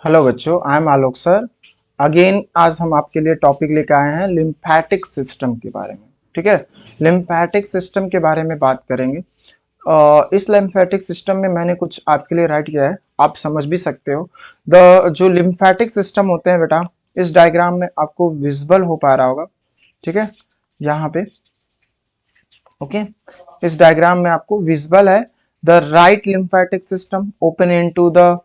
Hello बच्चों, I am Alok sir. Again आज हम आपके लिए टॉपिक लेकर आए हैं लिम्फेटिक सिस्टम के बारे में। ठीक है, लिम्फेटिक सिस्टम के बारे में बात करेंगे। इस लिम्फेटिक सिस्टम में मैंने कुछ आपके लिए राइट किया है, आप समझ भी सकते हो। द जो लिम्फेटिक सिस्टम होते हैं बेटा, इस डायग्राम में आपको विजिबल हो पा रहा होगा। ठीक है, यहाँ पे ओके, इस डायग्राम में आपको विजिबल है। The right lymphatic system open into the,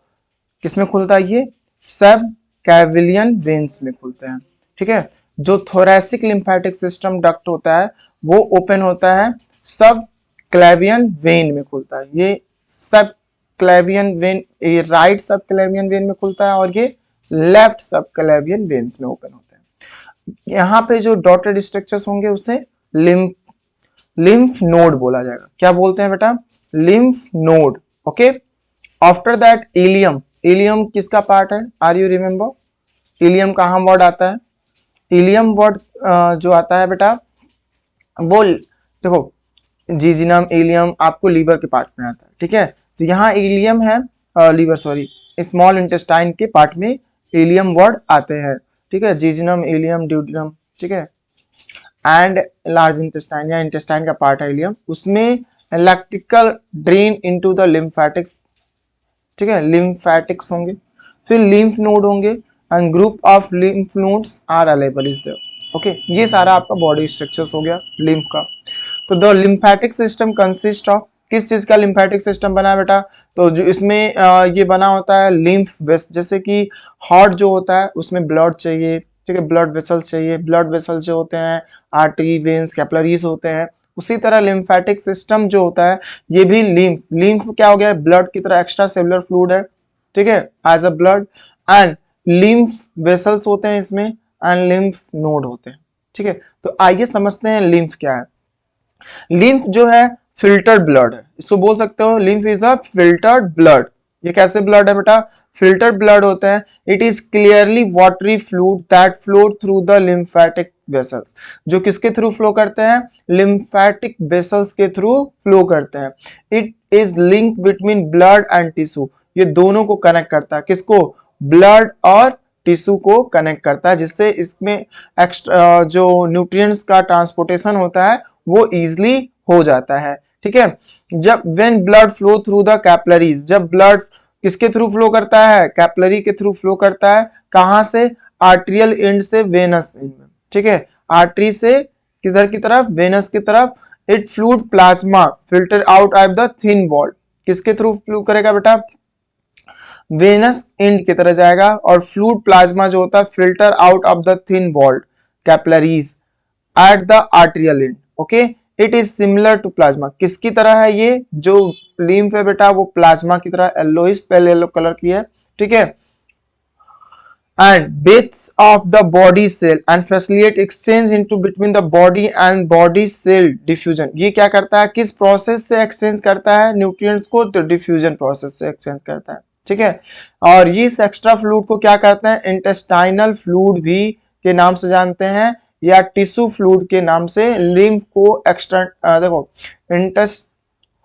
किसमें खुलता है ये, सब कैविलियन वेन्स में खुलते हैं। ठीक है, जो थोरैसिक लिम्फेटिक सिस्टम डक्ट होता है वो ओपन होता है सब क्लेवियन वेन में खुलता है। ये सब क्लेवियन वेन, ये राइट सब क्लेवियन वेन में खुलता है और ये लेफ्ट सब क्लेवियन वेन्स में ओपन होते हैं। यहाँ पे जो डॉटेड स्ट्रक्चर्स होंगे उसे लिम्फ लिम्फ नोड बोला जाएगा। क्या बोलते हैं बेटा? Lymph node. Okay, after that ileum. Ileum किसका पार्ट है? आर यू रिमेंबर इलियम कहाँ वर्ड आता है? इलियम वर्ड जो आता है बेटा, वो देखो, जीजिनम इलियम आपको लीवर के पार्ट में आता है। ठीक है, तो यहाँ इलियम है, लीवर सॉरी, स्मॉल इंटेस्टाइन के पार्ट में इलियम वर्ड आते हैं। ठीक है, जीजिनम इलियम ड्यूडिनम। ठीक है, एंड लार्ज इंटेस्टाइन या इंटेस्टाइन का पार्ट है इलियम, उसमें electrical drain into the lymphatics. ठीक है, लिम्फेटिक्स होंगे, फिर लिम्फ नोड होंगे and group of lymph nodes are available is there. Okay, ये सारा आपका बॉडी स्ट्रक्चर्स हो गया लिम्फ का। तो the lymphatic system consist of, किस चीज का लिम्फेटिक सिस्टम बना है बेटा? तो जो इसमें ये बना होता है लिम्फ वेस, जैसे कि हार्ट जो होता है उसमें ब्लड चाहिए। ठीक है, ब्लड वेसल्स चाहिए। ब्लड वेसल जो होते हैं आर्टरी, वेन्स, कैपिलरीज होते हैं। उसी तरह लिम्फेटिक सिस्टम जो होता है ये भी लिम्फ, लिम्फ क्या हो गया? ब्लड की तरह एक्स्ट्रा सेलुलर फ्लूइड है। ठीक है, as a blood, and lymph vessels होते हैं इसमें, एंड लिम्फ नोड होते हैं। ठीक है, तो आइए समझते हैं लिम्फ क्या है। लिम्फ जो है फिल्टर्ड ब्लड है, इसको बोल सकते हो lymph is a filtered blood. ये कैसे ब्लड है बेटा? फिल्टर्ड ब्लड होता है। It is clearly watery fluid that flow through the lymphatic vessels. जो किसके थ्रू फ्लो करते हैं? लिम्फेटिक वेसल्स के थ्रू फ्लो करते हैं। It is link between blood and tissue. ये दोनों को कनेक्ट करता है। किसको? ब्लड और टिश्यू को कनेक्ट करता है, जिससे इसमें एक्स्ट्रा जो न्यूट्रिएंट्स का ट्रांसपोर्टेशन होता है वो इजिली हो जाता है। ठीक है, जब when blood flow through the capillaries, जब ब्लड किसके थ्रू फ्लो करता है? कैपिलरी के थ्रू फ्लो करता है। कहां से? आर्टेरियल एंड से वेनस एंड में। ठीक है, आर्टरी से किधर की तरफ? वेनस की तरफ। It fluid plasma filter out of the thin wall. किसके थ्रू फ्लो करेगा बेटा? वेनस एंड की तरह जाएगा, और फ्लूइड प्लाज्मा जो होता है filter out of the thin walled capillaries at the arterial end. Okay, it is similar to plasma. किसकी तरह है ये जो लिम्फ है बेटा? वो प्लाज्मा की तरह, येलोइश पेल येलो कलर की है। ठीक है, and bits of the body cell and facilitate exchange into between the body and body cell diffusion। ये क्या करता है? किस प्रोसेस से एक्सचेंज करता है न्यूट्रिएंट्स को? तो डिफ्यूजन प्रोसेस से एक्सचेंज करता है। ठीक है, और ये एक्स्ट्रा फ्लूइड को क्या कहते हैं? इंटेस्टाइनल फ्लूइड भी के नाम से जानते हैं, या टिश्यू फ्लूइड के नाम से। लिम्फ को एक्स्ट्रा देखो, इंटेस्ट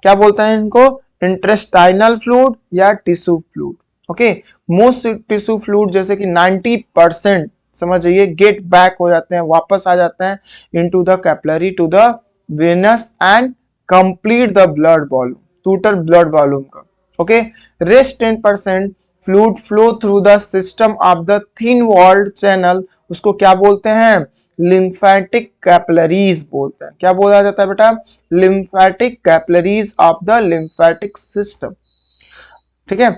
क्या बोलते हैं इनको? इंटेस्टाइनल फ्लूइड या tissue fluid. Okay, most tissue fluid जैसे कि 90% समझ जाइए गेट बैक हो जाते हैं, वापस आ जाते हैं into the capillary to the venous and complete the blood volume, total blood volume का। Okay, rest 10% fluid flow through the system of the thin walled channel, उसको क्या बोलते हैं? लिम्फेटिक कैपिलरीज बोलते हैं। क्या बोला जाता है बेटा? Lymphatic capillaries of the lymphatic system. ठीक है,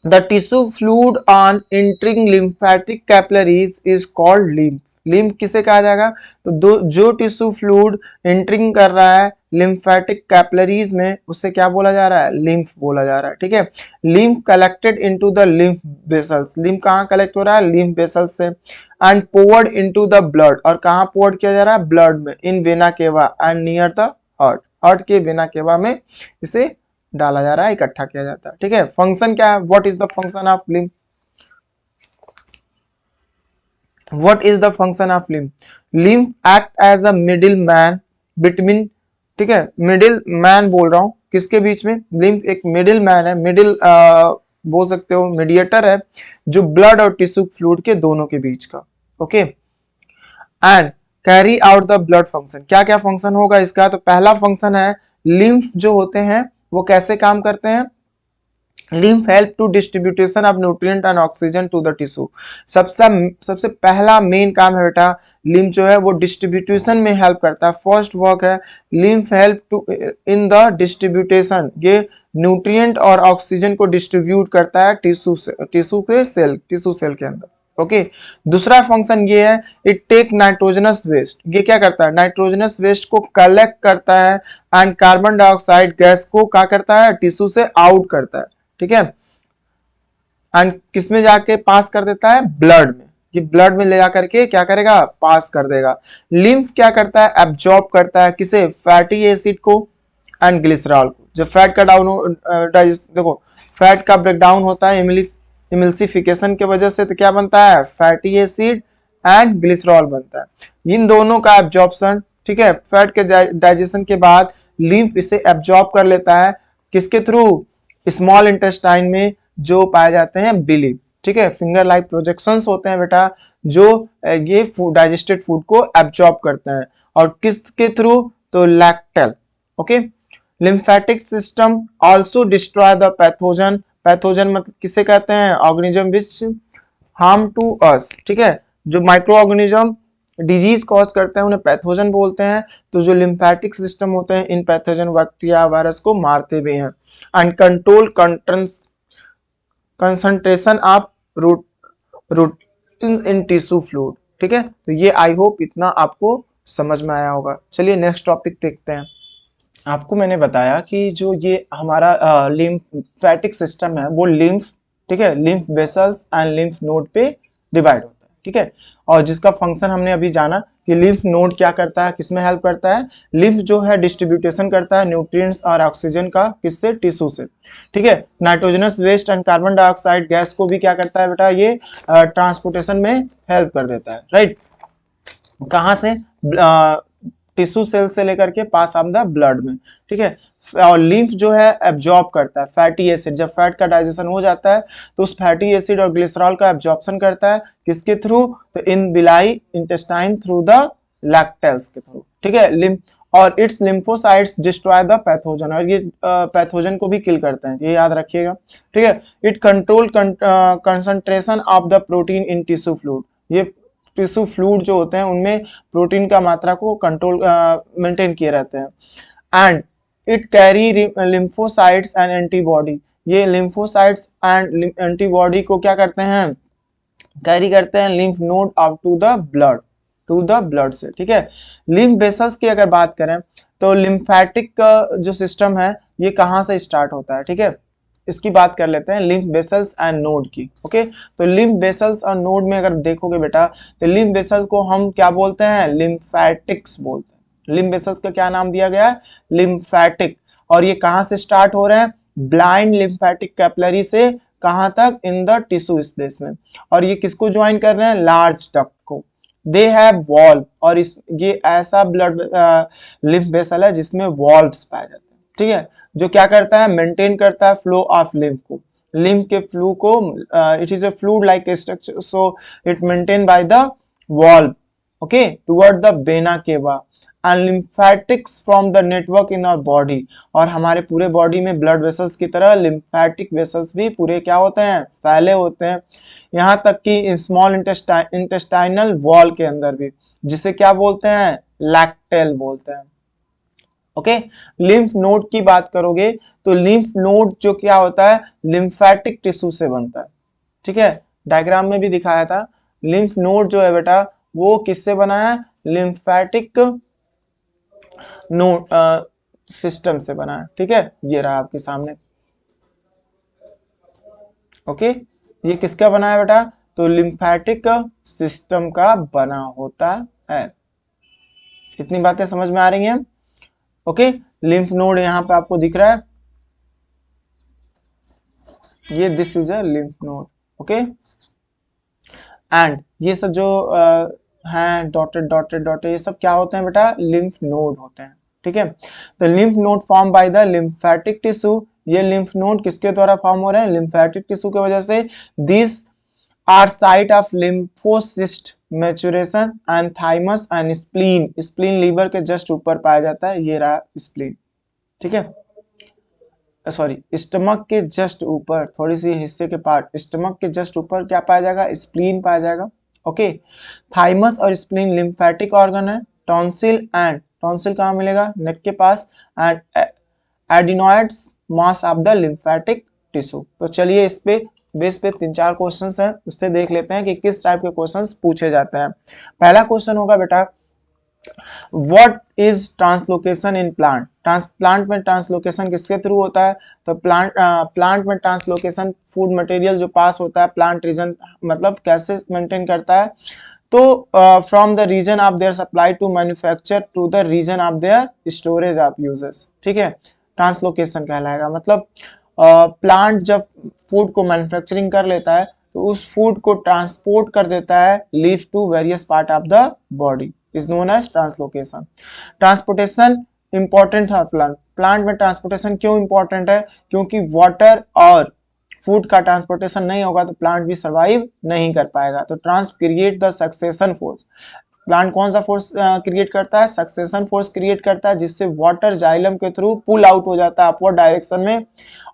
the tissue fluid on entering lymphatic capillaries is called lymph। Lymph किसे कहा जाएगा? तो जो टिश्यू फ्लूइड एंटरिंग कर रहा है लिम्फेटिक कैपिलरीज में, उससे क्या बोला जा रहा है? लिम्फ बोला जा रहा है। ठीक है, lymph collected into the lymph vessels. Lymph कहाँ कलेक्ट हो रहा है? लिम्फ वेसल्स से। And poured into the blood, और कहाँ पोवर्ड किया जा रहा है? ब्लड में। In vena cava and near the heart, heart के वेना केवा में इसे डाला जा रहा है, इकट्ठा किया जाता है। ठीक है, फंक्शन क्या है? What is the function of lymph? What is the function of lymph? Lymph act as a middle man between, ठीक है, मिडिल मैन बोल रहा हूं, किसके बीच में? लिम्फ एक मिडिल मैन है, मिडिल बोल सकते हो मीडिएटर है जो ब्लड और टिश्यू फ्लूइड के दोनों के बीच का। Okay, and carry out the blood function. क्या क्या फंक्शन होगा इसका? तो पहला फंक्शन है लिम्फ जो होते हैं वो कैसे काम करते हैं? Lymph help to distribution of nutrient and oxygen to the tissue. सबसे पहला मेन काम है बेटा, लिम्फ जो है वो डिस्ट्रीब्यूटेशन में हेल्प करता है। फर्स्ट वर्क है lymph help to in the distribution, ये न्यूट्रिएंट और ऑक्सीजन को डिस्ट्रीब्यूट करता है टिश्यू सेल के अंदर। ओके, दूसरा फंक्शन ये है इट टेक नाइट्रोजनस वेस्ट। ये क्या करता है? नाइट्रोजनस वेस्ट को कलेक्ट करता है एंड कार्बन डाइऑक्साइड गैस को क्या करता है? टिश्यू से आउट करता है। ठीक है, एंड किस में जाके पास कर देता है? ब्लड में। ये ब्लड में ले जाकर के क्या करेगा? पास कर देगा। लिम्फ क्या करता है? एब्जॉर्ब करता है किसे? फैटी एसिड को एंड ग्लिसरॉल को। जब फैट का देखो फैट का ब्रेकडाउन होता है इमल्सिफिकेशन के वजह से, तो क्या बनता है? फैटी एसिड एंड ग्लिसरॉल बनता है। इन दोनों का एब्जॉर्प्शन, ठीक है, फैट के डाइजेशन के बाद लिम्फ इसे एब्जॉर्ब कर लेता है किसके थ्रू? स्मॉल इंटेस्टाइन में जो पाए जाते हैं बिली। ठीक है, फिंगर लाइक प्रोजेक्शंस होते हैं बेटा जो ये डाइजेस्टेड फूड को एब्जॉर्ब करते हैं। और किसके थ्रू? तो lacteal. Okay, lymphatic system also destroy the pathogen. Pathogen मतलब किसे कहते हैं? Organism which harm to us. ठीक है, जो माइक्रो ऑर्गेनिज्म डिजीज कॉज करते हैं उन्हें पैथोजन बोलते हैं। तो जो लिम्फेटिक सिस्टम होते हैं इन पैथोजन बैक्टीरिया वायरस को मारते भी हैं। And control concentration of routines in tissue fluid. ठीक है, तो ये आई होप इतना आपको समझ में आया होगा। चलिए नेक्स्ट टॉपिक देखते हैं। आपको मैंने बताया कि जो ये हमारा लिम्फेटिक सिस्टम है वो लिम्फ, ठीक है, lymph vessels and lymph node पे डिवाइड होता है। ठीक है, और जिसका फंक्शन हमने अभी जाना कि लिम्फ नोड क्या करता है, किसमें हेल्प करता है? लिम्फ जो है डिस्ट्रीब्यूटेशन करता है न्यूट्रिएंट्स और ऑक्सीजन का, किससे? टिश्यू से। ठीक है, nitrogenous waste and carbon dioxide gas को भी क्या करता है बेटा? ये ट्रांसपोर्टेशन में हेल्प कर देता है। राइट, कहाँ से? टिश्यू सेल से लेकर के पास ऑफ द ब्लड में। ठीक है, और लिम्फ जो है एब्जॉर्ब करता है फैटी एसिड। जब फैट का डाइजेशन हो जाता है तो उस फैटी एसिड और ग्लिसरॉल का एब्जॉर्प्शन करता है किसके थ्रू? तो इन बिलाई इंटेस्टाइन थ्रू द लैक्टेल्स के थ्रू। ठीक है, लिम्फ और it's lymphocytes destroy the pathogen, और ये पैथोजन को भी किल करते हैं, ये याद रखिएगा। ठीक है, it control concentration of the protein in tissue fluid. ये टिश्यू फ्लूइड जो होते हैं उनमें प्रोटीन का मात्रा को कंट्रोल मेंटेन किए रहते हैं। And it carry lymphocytes and antibody. ये लिम्फोसाइट्स एंड एंटीबॉडी को क्या करते हैं? कैरी करते हैं lymph node up to the blood से। ठीक है, लिम्फ वेसल्स की अगर बात करें तो लिम्फेटिक जो सिस्टम है ये कहाँ से स्टार्ट होता है? ठीक है, इसकी बात कर लेते हैं लिम्फ वेसल्स एंड नोड की। ओके, तो लिम्फ वेसल्स और नोड में अगर देखोगे बेटा तो लिम्फ वेसल्स को हम क्या बोलते हैं? लिम्फेटिक्स बोलते हैं। लिम्फ वेसल्स का क्या नाम दिया गया है? लिम्फेटिक। और ये कहाँ से स्टार्ट हो रहे हैं? ब्लाइंड लिम्फेटिक कैपिलरी से कहाँ तक? इन द टिश्यू स्पेस में। और ये किसको ज्वाइन कर रहे हैं? लार्ज डक्ट को। दे हैव वॉल्व, और ये ऐसा ब्लड लिम्फ वेसल है जिसमें वॉल्व्स पाए जाते हैं। ठीक है, जो क्या करता है? मेंटेन करता है फ्लो ऑफ लिम्फ को। लिम्फ के फ्लू को it is a fluid like structure, so it maintain by the valve, okay, toward the vena cava and lymphatics from the network in our body. और हमारे पूरे body में blood vessels की तरह lymphatic vessels भी पूरे क्या होते हैं? फैले होते हैं। यहाँ तक कि स्मॉल इंटेस्टाइनल वॉल के अंदर भी, जिसे क्या बोलते हैं? लैक्टेल बोलते हैं। ओके, लिम्फ नोड की बात करोगे तो लिम्फ नोड जो क्या होता है? लिम्फेटिक टिश्यू से बनता है। ठीक है, डायग्राम में भी दिखाया था। लिम्फ नोड जो है बेटा वो किससे बना है? लिम्फेटिक नोड सिस्टम से बना है। ठीक है, ये रहा आपके सामने। ओके, ये किसका बना है बेटा? तो लिम्फेटिक सिस्टम का बना होता है। इतनी बातें समझ में आ रही हैं? ओके, लिम्फ नोड यहाँ पे आपको दिख रहा है, ये this is a lymph node. Okay, and ये सब जो हैं डॉटेड डॉटेड डॉटेड, ये सब क्या होते हैं बेटा? लिम्फ नोड होते हैं। ठीक है, तो lymph node form by the lymphatic tissue, ये लिम्फ नोड किसके द्वारा फॉर्म हो रहे हैं? लिम्फेटिक टिश्यू की वजह से। This are site of lymphocyte maturation and thymus and spleen. Spleen liver के जस्ट ऊपर पाया जाता है, ये रहा स्प्लीन, ठीक है, सॉरी स्टमक के जस्ट ऊपर, थोड़ी सी हिस्से के पार्ट स्टमक के जस्ट ऊपर क्या पाया जाएगा? स्प्लीन पाया जाएगा। ओके, थाइमस और स्प्लीन लिम्फेटिक ऑर्गन है। टॉन्सिल कहाँ मिलेगा? नेक के पास। And adenoids mass of the lymphatic tissue. तो चलिए इस पे बेस पे 3-4 क्वेश्चंस हैं, उससे देख लेते हैं कि किस टाइप के क्वेश्चंस पूछे जाते हैं। पहला क्वेश्चन होगा बेटा, what is translocation in plant? Plant में ट्रांसलोकेशन किसके थ्रू होता है? तो प्लांट में ट्रांसलोकेशन फूड मटेरियल जो पास होता है प्लांट रीजन, मतलब कैसे मेंटेन करता है? तो from the region of their supply to manufacture to the region of their storage of uses, ठीक है, ट्रांसलोकेशन कहलाएगा। मतलब प्लांट जब फूड को मैन्युफैक्चरिंग कर लेता है तो उस फूड को ट्रांसपोर्ट कर देता है leave to various part of the body, is known as translocation. Transportation important है प्लांट में। ट्रांसपोर्टेशन क्यों इंपॉर्टेंट है? क्योंकि वाटर और फूड का ट्रांसपोर्टेशन नहीं होगा तो प्लांट भी सर्वाइव नहीं कर पाएगा। तो trans create the suction force. Plant कौन सा फोर्स क्रिएट करता है? सक्सेशन फोर्स क्रिएट करता है, जिससे वाटर जाइलम के थ्रू पुल आउट हो जाता है अपवर्ड डायरेक्शन में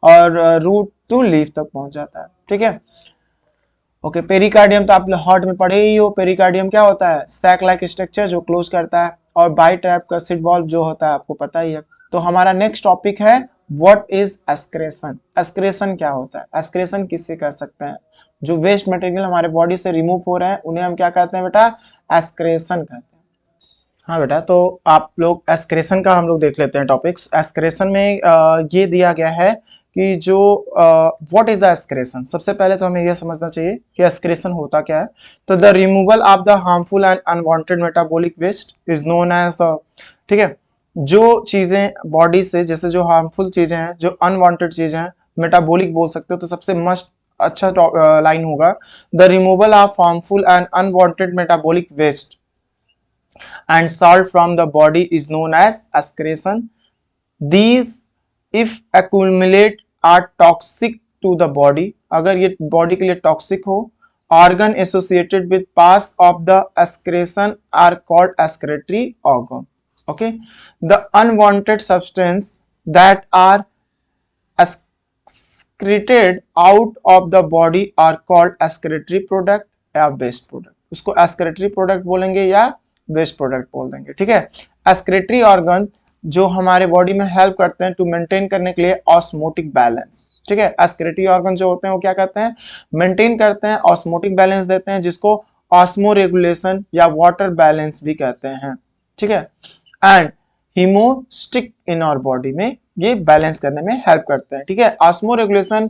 और रूट टू लीफ तक पहुंच जाता है, ठीक है। ओके, पेरिकार्डियम तो आप हार्ट में पढ़े ही हो। पेरिकार्डियम क्या होता है? सैक लाइक स्ट्रक्चर जो क्लोज करता है, और बाई ट्रैप का सिट वॉल्व जो होता है आपको पता ही है। तो हमारा नेक्स्ट टॉपिक है व्हाट इज एस्क्रेशन। एस्क्रेशन क्या होता है? एस्क्रेशन किससे कर सकते हैं? जो वेस्ट मटेरियल हमारे बॉडी से रिमूव हो रहे हैं उन्हें हम क्या कहते हैं बेटा? एस्क्रेशन कहते हैं। हाँ बेटा, तो आप लोग एस्क्रेशन का हम लोग देख लेते हैं टॉपिक्स। एस्क्रेशन में ये दिया गया है कि जो व्हाट इज द एस्क्रेशन। सबसे पहले तो हमें यह समझना चाहिए कि एस्क्रेशन होता क्या है। तो the removal of the harmful and unwanted metabolic waste is known as the, ठीक है, जो चीजें बॉडी से, जैसे जो हार्मफुल चीजें हैं, जो अनवांटेड चीजें हैं, मेटाबॉलिक बोल सकते हो, तो सबसे मस्ट अच्छा लाइन होगा the removal of harmful and unwanted metabolic waste and salt from the body is known as excretion. These if accumulate are toxic to the body. अगर ये बॉडी के लिए टॉक्सिक हो, organ associated with pass of the excretion are called excretory organ. Okay, the unwanted substance that are excreted out of the body are called excretory product या waste product. उसको excretory product बोलेंगे या waste product बोल देंगे, ठीक है। एस्क्रेटरी organ जो हमारे बॉडी में हेल्प करते हैं टू मेंटेन करने के लिए ऑस्मोटिक बैलेंस, ठीक है। एस्क्रेटरी ऑर्गन जो होते हैं वो क्या करते हैं? मेंटेन करते हैं, ऑस्मोटिक बैलेंस देते हैं, जिसको ऑस्मो रेगुलेशन या वाटर बैलेंस भी कहते हैं, ठीक है। एंड हीमोस्टिक इन आवर बॉडी में ये बैलेंस करने में हेल्प करते हैं, ठीक है। ऑस्मो रेगुलेशन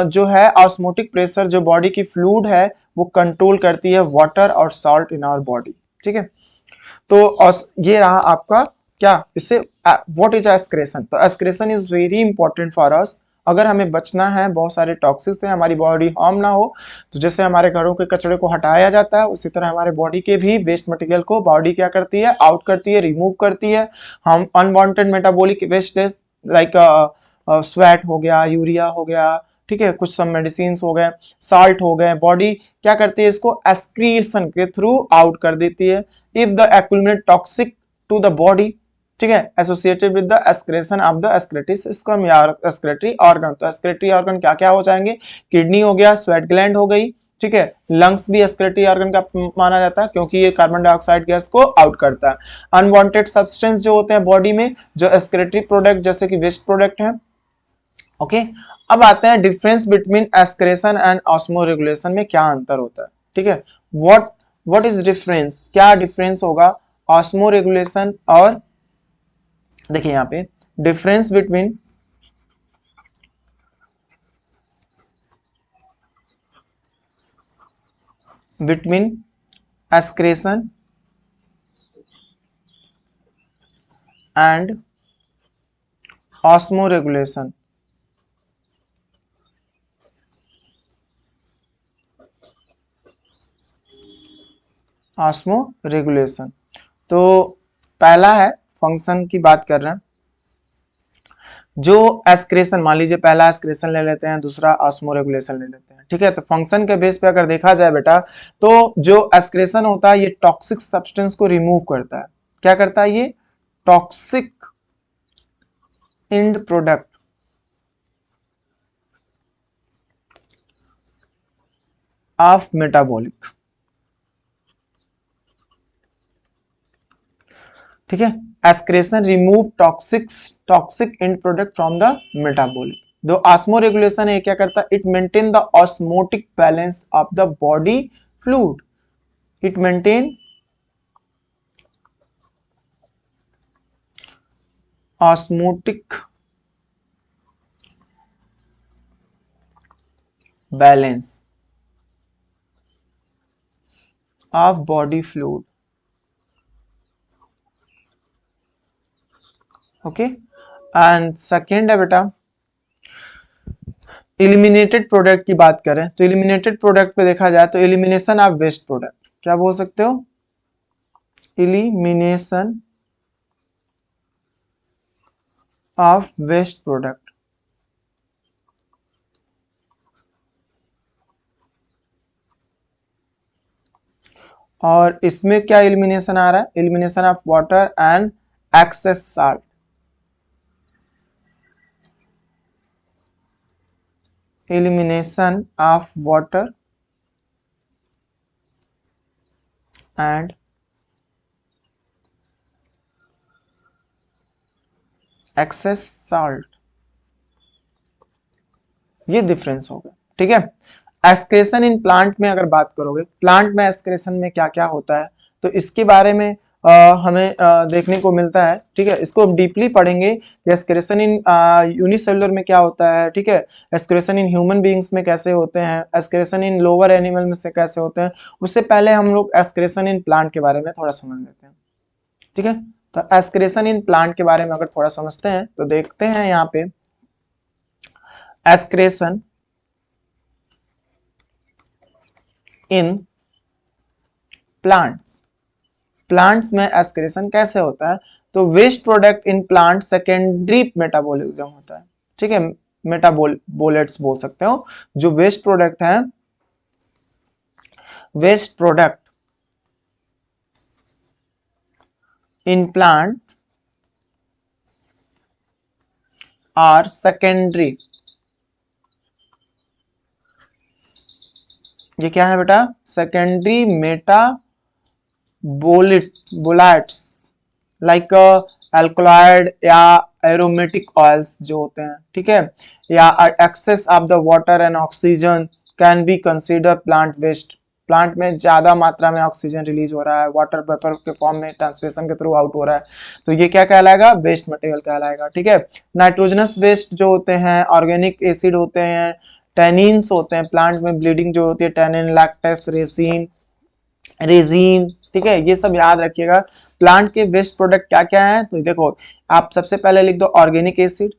जो है, ऑस्मोटिक प्रेशर जो बॉडी की फ्लूइड है वो कंट्रोल करती है वाटर और सॉल्ट इन आवर बॉडी, ठीक है। तो ये रहा आपका क्या, इससे व्हाट इज एस्क्रेशन। तो excretion is very important for us. अगर हमें बचना है बहुत सारे टॉक्सिक से, हमारी बॉडी हार्म ना हो, तो जैसे हमारे घरों के कचरे को हटाया जाता है उसी तरह हमारे बॉडी के भी वेस्ट मटेरियल को बॉडी क्या करती है? आउट करती है, रिमूव करती है। हम unwanted metabolic waste like sweat हो गया, यूरिया हो गया, ठीक है, कुछ सब मेडिसिन हो गए, साल्ट हो गए, बॉडी क्या करती है? इसको एस्क्रीशन के थ्रू आउट कर देती है। If the accumulate toxic to the body, ठीक है, associated with the excretion of the excretory system या एस्क्रेटरी ऑर्गन। तो एस्क्रेटरी ऑर्गन क्या क्या हो जाएंगे? किडनी हो गया, स्वेट ग्लैंड हो गई, ठीक है। लंग्स भी एस्क्रेटरी ऑर्गन का माना जाता है क्योंकि ये कार्बन डाइऑक्साइड गैस को आउट करता है। अनवांटेड सब्सटेंस जो होते हैं बॉडी में, जो एस्क्रेटरी प्रोडक्ट जैसे कि वेस्ट प्रोडक्ट है, ओके। अब आते हैं difference between excretion and osmoregulation में क्या अंतर होता है, ठीक है। व्हाट इज डिफरेंस, क्या डिफरेंस होगा ऑस्मो रेगुलेशन और, देखिए यहाँ पे difference between excretion and osmoregulation. Osmoregulation तो पहला है फंक्शन की बात कर रहे हैं। जो एस्क्रेशन, मान लीजिए पहला एस्क्रेशन ले लेते हैं, दूसरा ऑस्मोरेगुलेशन ले लेते हैं, ठीक है। तो फंक्शन के बेस पे अगर देखा जाए बेटा, तो जो एस्क्रेशन होता है ये टॉक्सिक सब्सटेंस को रिमूव करता है। क्या करता है ये? Toxic end product of metabolic, ठीक है। Excretion remove toxic end product from the metabolic. दो ऑस्मोरेगुलेशन है, क्या करता है? It maintain the osmotic balance of the body fluid. It maintain osmotic balance of body fluid, okay. And second है बेटा, eliminated product की बात करें तो एलिमिनेटेड प्रोडक्ट पे देखा जाए तो एलिमिनेशन ऑफ वेस्ट प्रोडक्ट, क्या बोल सकते हो? Elimination of waste product. और इसमें क्या एलिमिनेशन आ रहा है? Elimination of water and excess salt. Elimination of water and excess salt, ये डिफरेंस होगा, ठीक है। एस्क्रेशन इन प्लांट में अगर बात करोगे, प्लांट में एस्क्रेशन में क्या क्या होता है, तो इसके बारे में हमें देखने को मिलता है, ठीक है। इसको डीपली पढ़ेंगे। एस्क्रेशन इन यूनिसेलुलर में क्या होता है, ठीक है। एस्क्रेशन इन ह्यूमन बीइंग्स में कैसे होते हैं, एस्क्रेशन इन लोअर एनिमल में से कैसे होते हैं, उससे पहले हम लोग एस्क्रेशन इन प्लांट के बारे में थोड़ा समझ लेते हैं, ठीक है। तो एस्क्रेशन इन प्लांट के बारे में अगर थोड़ा समझते हैं तो देखते हैं यहाँ पे एस्क्रेशन इन प्लांट्स। प्लांट्स में एस्क्रेशन कैसे होता है? तो waste product in plant secondary metabolism होता है, ठीक है। मेटाबोलेट्स बोल सकते हो। जो वेस्ट प्रोडक्ट है, waste product in plant are secondary. ये क्या है बेटा? सेकेंडरी बोलाइट्स लाइक अल्कलॉइड या एरोमेटिक ऑयल्स जो होते हैं, ठीक है, या excess of the water and oxygen can be consider plant waste. Plant में ज्यादा मात्रा में ऑक्सीजन रिलीज हो रहा है, वाटर वेपर के फॉर्म में ट्रांसपिरेशन के थ्रू आउट हो रहा है, तो ये क्या कहलाएगा? वेस्ट मटेरियल कहलाएगा, ठीक है। नाइट्रोजनस वेस्ट जो होते हैं, ऑर्गेनिक एसिड होते हैं, टैनिन्स होते हैं, प्लांट में ब्लीडिंग जो होती है, टैनिन, लैक्टेस, रेजिन, ठीक है, ये सब याद रखिएगा। प्लांट के वेस्ट प्रोडक्ट क्या क्या है, तो देखो आप सबसे पहले लिख दो ऑर्गेनिक एसिड,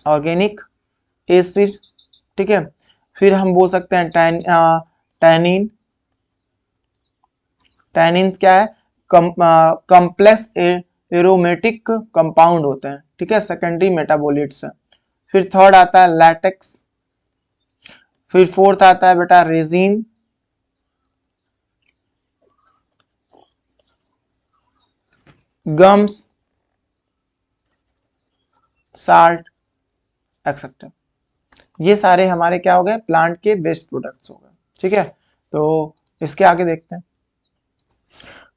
ऑर्गेनिक एसिड, ठीक है। फिर हम बोल सकते हैं टैनिन। टैनिन्स क्या है? कॉम्प्लेक्स एरोमेटिक कंपाउंड होते हैं, ठीक है, सेकेंडरी मेटाबोलिट्स है। फिर थर्ड आता है लैटेक्स। फिर फोर्थ आता है बेटा रेजिन। Gums, salt, etcetera. ये सारे हमारे क्या हो गए? प्लांट के वेस्ट प्रोडक्ट्स हो गए, ठीक है। तो इसके आगे देखते हैं।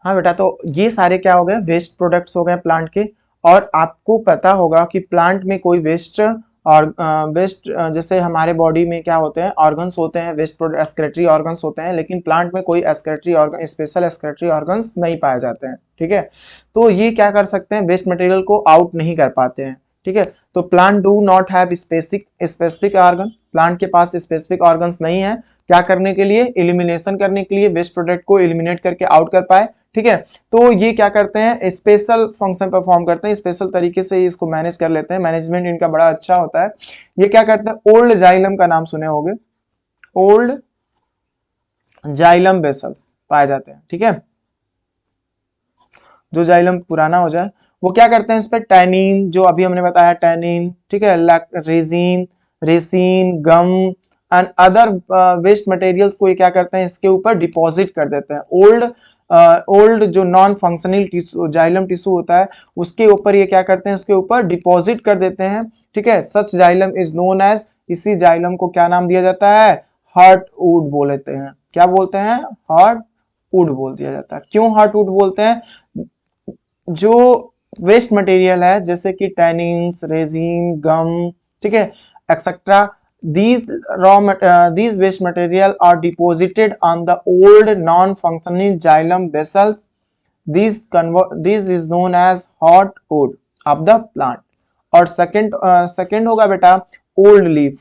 हाँ बेटा, तो ये सारे क्या हो गए? वेस्ट प्रोडक्ट्स हो गए प्लांट के। और आपको पता होगा कि प्लांट में कोई वेस्ट और वेस्ट, जैसे हमारे बॉडी में क्या होते हैं? ऑर्गन्स होते हैं, वेस्ट प्रोडक्ट एक्सक्रेटरी ऑर्गन्स होते हैं, लेकिन प्लांट में कोई excretory organ, special excretory organs नहीं पाए जाते हैं, ठीक है। तो ये क्या कर सकते हैं? वेस्ट मटेरियल को आउट नहीं कर पाते हैं, ठीक है। तो plant do not have specific organ, plant के पास स्पेसिफिक ऑर्गन्स नहीं है क्या करने के लिए? एलिमिनेशन करने के लिए, वेस्ट प्रोडक्ट को एलिमिनेट करके आउट कर पाए, ठीक है। तो ये क्या करते हैं? स्पेशल फंक्शन परफॉर्म करते हैं, स्पेशल तरीके से इसको मैनेज कर लेते हैं, मैनेजमेंट इनका बड़ा अच्छा होता है। ये क्या करते हैं? ओल्ड जाइलम का नाम सुने होंगे, ओल्ड जाइलम वेसल्स पाए जाते हैं, ठीक है। जो जाइलम पुराना हो जाए वो क्या करते हैं, इस पे टैनिन, जो अभी हमने बताया टैनिन, ठीक है, resin, resin, gum and other waste materials को ये क्या करते हैं, इसके ऊपर डिपॉजिट कर देते हैं। ओल्ड जो non functional tissue, xylem tissue होता है, उसके ऊपर ये क्या करते हैं, उसके ऊपर डिपॉजिट कर देते हैं, ठीक है। सच जाइलम इज नोन एज, इसी जाइलम को क्या नाम दिया जाता है, हार्टवुड बोलते हैं। क्या बोलते हैं, हार्टवुड बोल दिया जाता है। क्यों हार्टवुड बोलते हैं, जो वेस्ट मटेरियल है जैसे कि टैनिन्स, रेजिन, गम, ठीक है, etcetera, these waste material are deposited on the old non-functioning xylem vessels. This is known as hardwood of the plant. और second होगा बेटा old leaf,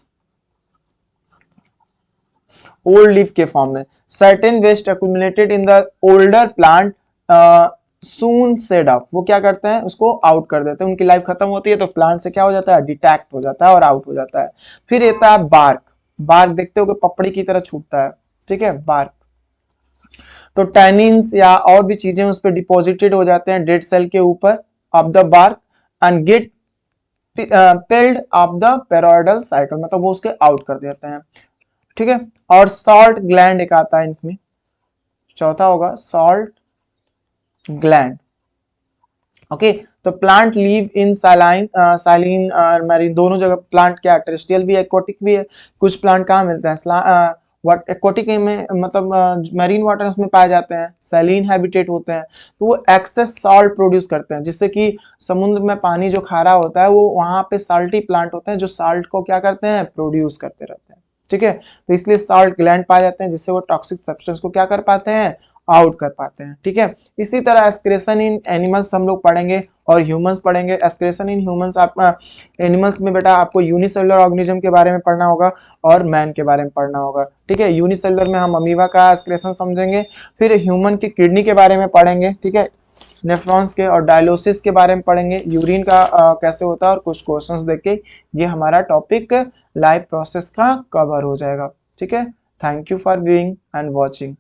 ओल्ड लीफ के फॉर्म में। Certain waste accumulated in the older plant soon shed off, वो क्या करते हैं, उसको आउट कर देते हैं, उनकी लाइफ खत्म होती है तो प्लांट से क्या हो जाता है, डिटैक्ट हो जाता है और आउट हो जाता है। फिर आता है बार्क, बार्क देखते हो कि पपड़ी की तरह छूटता है, ठीक है, बार्क। तो टैनिन्स या और भी चीजें उस पर डिपॉजिटेड हो जाते हैं डेड सेल के ऊपर of the bark and get peeled off the पेरोइडल साइकिल, मतलब वो उसके आउट कर देते हैं, ठीक है। और सॉल्ट ग्लैंड एक आता है इनमें, चौथा होगा सॉल्ट ग्लैंड, ओके। तो प्लांट लीव इन साइलिन और मैरीन, दोनों जगह प्लांट क्या टेरेस्ट्रियल भी है, एक्वाटिक भी है। कुछ प्लांट कहाँ मिलते हैं, एक्वाटिक में, मतलब मैरीन वाटर में पाए जाते हैं, सैलिन हैबिटेट होते हैं, तो वो एक्सेस सॉल्ट प्रोड्यूस करते हैं, जिससे कि समुद्र में पानी जो खारा होता है वो वहां पे साल्टी प्लांट होते हैं जो साल्ट को क्या करते हैं, प्रोड्यूस करते रहते हैं, ठीक है। तो इसलिए सॉल्ट ग्लैंड पाए जाते हैं, जिससे वो टॉक्सिक सब्सटेंस को क्या कर पाते हैं, आउट कर पाते हैं, ठीक है। इसी तरह एक्सक्रेशन इन एनिमल्स हम लोग पढ़ेंगे और ह्यूमंस पढ़ेंगे। एक्सक्रेशन इन ह्यूमंस, आप एनिमल्स में बेटा आपको यूनिसेलुलर ऑर्गेनिज्म के बारे में पढ़ना होगा और मैन के बारे में पढ़ना होगा, ठीक है। यूनिसेलुलर में हम अमीबा का एक्सक्रेशन समझेंगे, फिर ह्यूमन की किडनी के बारे में पढ़ेंगे, ठीक है, नेफ्रॉन्स के और डायलिसिस के बारे में पढ़ेंगे, यूरिन का कैसे होता है, और कुछ क्वेश्चंस देके ये हमारा टॉपिक लाइव प्रोसेस का कवर हो जाएगा, ठीक है। Thank you for viewing and watching.